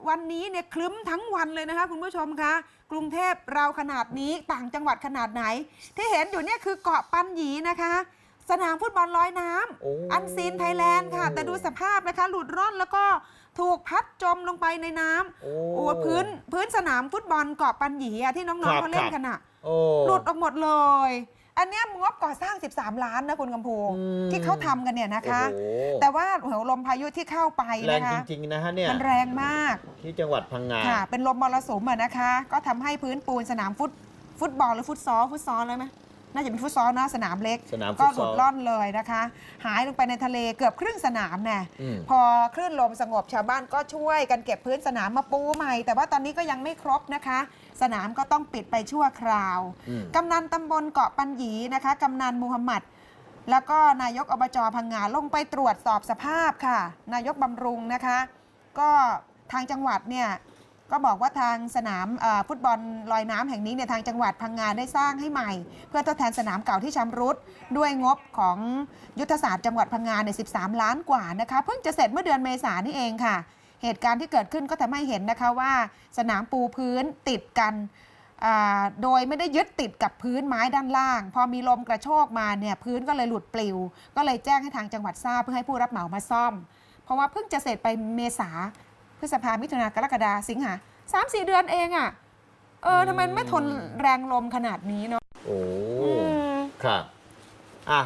วันนี้เนี่ยคลึ้มทั้งวันเลยนะคะคุณผู้ชมคะกรุงเทพเราขนาดนี้ต่างจังหวัดขนาดไหนที่เห็นอยู่เนี่ยคือเกาะปันหยีนะคะสนามฟุตบอลลอยน้ำอันซีนไทยแลนด์ค่ะแต่ดูสภาพนะคะหลุดร่อนแล้วก็ถูกพัดจมลงไปในน้ำพื้นสนามฟุตบอลเกาะปันหยีที่น้องๆเขาเล่นกันอ่ะหลุดออกหมดเลยอันนี้งบก่อสร้าง13 ล้านนะคุณกำพูที่เขาทำกันเนี่ยนะคะแต่ว่าหัวลมพายุที่เข้าไปนะคะแรงจริงๆนะฮะเนี่ยมันแรงมากที่จังหวัดพังงาค่ะเป็นลมมรสุมนะคะก็ทำให้พื้นปูนสนามฟุตบอลหรือฟุตซอลเลยไหมน่าจะเป็นฟุตซอลนะสนามเล็กก็หลุดล่อนเลยนะคะหายลงไปในทะเลเกือบครึ่งสนามเนี่ยพอคลื่นลมสงบชาวบ้านก็ช่วยกันเก็บพื้นสนามมาปูใหม่แต่ว่าตอนนี้ก็ยังไม่ครบนะคะสนามก็ต้องปิดไปชั่วคราวกำนันตำบลเกาะปันหยีนะคะกำนันมูฮัมหมัดแล้วก็นายกอบจพังงาลงไปตรวจสอบสภาพค่ะนายกบำรุงนะคะก็ทางจังหวัดเนี่ยก็บอกว่าทางสนามฟุตบอลลอยน้ำแห่งนี้เนี่ยทางจังหวัดพังงาได้สร้างให้ใหม่เพื่อทดแทนสนามเก่าที่ชำรุดด้วยงบของยุทธศาสตร์จังหวัดพังงาเนี่ย13 ล้านกว่านะคะเพิ่งจะเสร็จเมื่อเดือนเมษายนนี่เองค่ะเหตุการณ์ที่เกิดขึ้นก็ทำให้เห็นนะคะว่าสนามปูพื้นติดกันโดยไม่ได้ยึดติดกับพื้นไม้ด้านล่างพอมีลมกระโชกมาเนี่ยพื้นก็เลยหลุดปลิวก็เลยแจ้งให้ทางจังหวัดทราบเพื่อให้ผู้รับเหมามาซ่อมเพราะว่าเพิ่งจะเสร็จไปเมษาพฤษภามิถุนากรกฎาสิงหา3-4 เดือนเองอ่ะทำไมไม่ทนแรงลมขนาดนี้เนาะโอ้ครับ